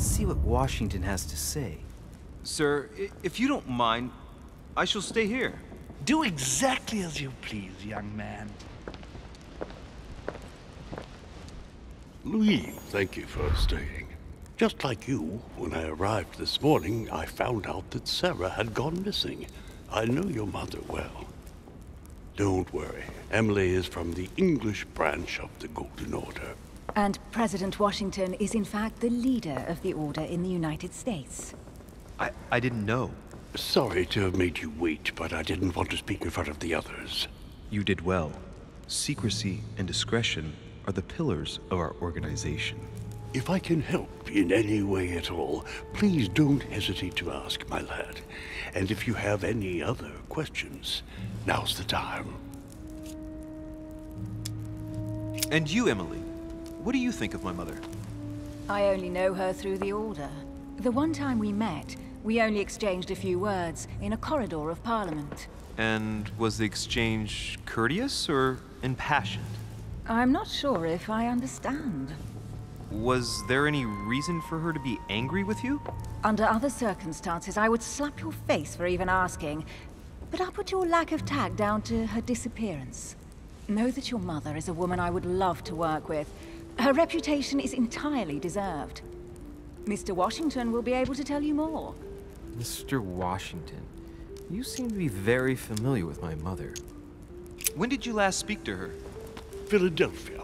Let's see what Washington has to say. Sir, if you don't mind, I shall stay here. Do exactly as you please, young man. Louis, thank you for staying. Just like you, when I arrived this morning, I found out that Sarah had gone missing. I know your mother well. Don't worry. Emily is from the English branch of the Golden Order. And President Washington is in fact the leader of the Order in the United States. I didn't know. Sorry to have made you wait, but I didn't want to speak in front of the others. You did well. Secrecy and discretion are the pillars of our organization. If I can help in any way at all, please don't hesitate to ask, my lad. And if you have any other questions, now's the time. And you, Emily, what do you think of my mother? I only know her through the Order. The one time we met, we only exchanged a few words in a corridor of Parliament. And was the exchange courteous or impassioned? I'm not sure if I understand. Was there any reason for her to be angry with you? Under other circumstances, I would slap your face for even asking, but I'll put your lack of tact down to her disappearance. Know that your mother is a woman I would love to work with. Her reputation is entirely deserved. Mr. Washington will be able to tell you more. Mr. Washington, you seem to be very familiar with my mother. When did you last speak to her? Philadelphia,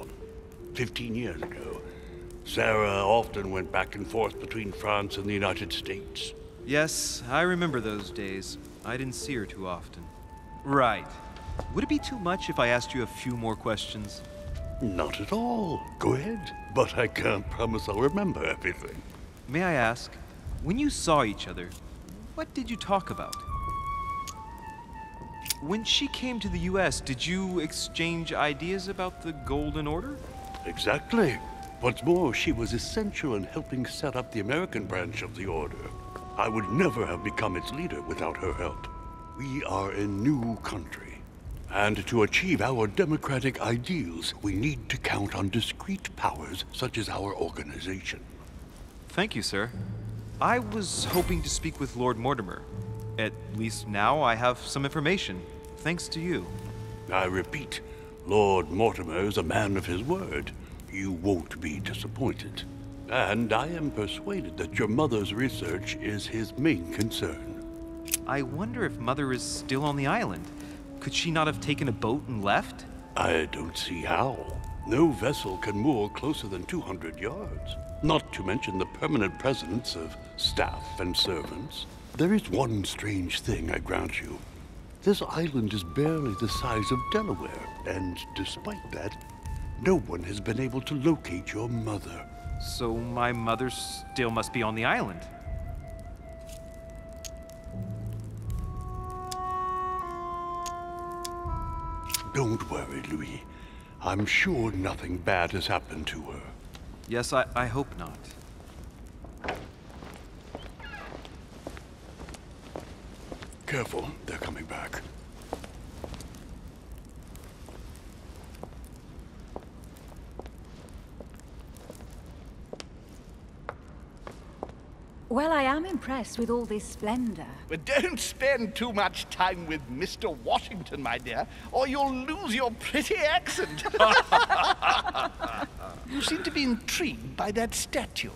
15 years ago. Sarah often went back and forth between France and the United States. Yes, I remember those days. I didn't see her too often. Right. Would it be too much if I asked you a few more questions? Not at all. Go ahead. But I can't promise I'll remember everything. May I ask, when you saw each other, what did you talk about? When she came to the US, did you exchange ideas about the Golden Order? Exactly. What's more, she was essential in helping set up the American branch of the Order. I would never have become its leader without her help. We are a new country, and to achieve our democratic ideals, we need to count on discrete powers such as our organization. Thank you, sir. I was hoping to speak with Lord Mortimer. At least now I have some information, thanks to you. I repeat, Lord Mortimer is a man of his word. You won't be disappointed. And I am persuaded that your mother's research is his main concern. I wonder if Mother is still on the island. Could she not have taken a boat and left? I don't see how. No vessel can moor closer than 200 yards. Not to mention the permanent presence of staff and servants. There is one strange thing, I grant you. This island is barely the size of Delaware, and despite that, no one has been able to locate your mother. So my mother still must be on the island. Don't worry, Louis. I'm sure nothing bad has happened to her. Yes, I hope not. Careful, they're coming back. Well, I am impressed with all this splendor. But don't spend too much time with Mr. Washington, my dear, or you'll lose your pretty accent. You seem to be intrigued by that statue.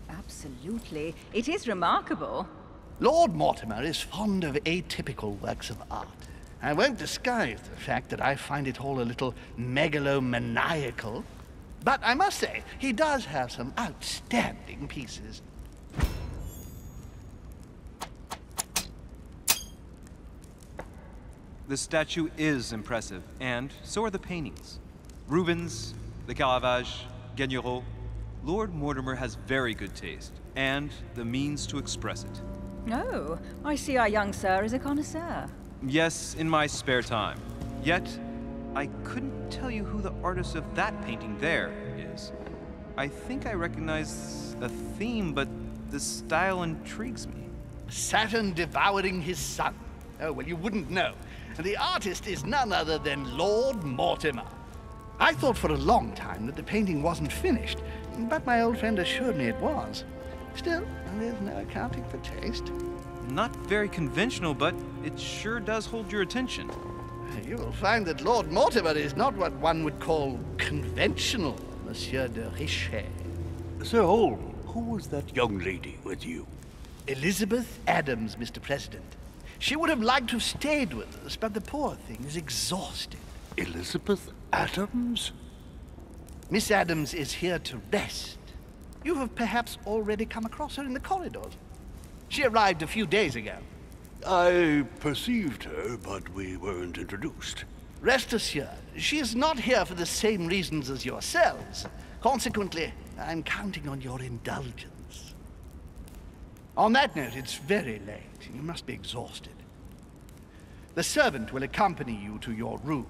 Absolutely. It is remarkable. Lord Mortimer is fond of atypical works of art. I won't disguise the fact that I find it all a little megalomaniacal. But I must say, he does have some outstanding pieces. The statue is impressive, and so are the paintings. Rubens, the Caravage, Guignero. Lord Mortimer has very good taste, and the means to express it. Oh, I see our young sir is a connoisseur. Yes, in my spare time. Yet, I couldn't tell you who the artist of that painting there is. I think I recognize a theme, but the style intrigues me. Saturn devouring his son. Oh, well, you wouldn't know. The artist is none other than Lord Mortimer. I thought for a long time that the painting wasn't finished, but my old friend assured me it was. Still, there's no accounting for taste. Not very conventional, but it sure does hold your attention. You will find that Lord Mortimer is not what one would call conventional, Monsieur de Richet. Sir Holm, who was that young lady with you? Elizabeth Adams, Mr. President. She would have liked to have stayed with us, but the poor thing is exhausted. Elizabeth Adams? Miss Adams is here to rest. You have perhaps already come across her in the corridors. She arrived a few days ago. I perceived her, but we weren't introduced. Rest assured, she is not here for the same reasons as yourselves. Consequently, I'm counting on your indulgence. On that note, it's very late. You must be exhausted. The servant will accompany you to your room.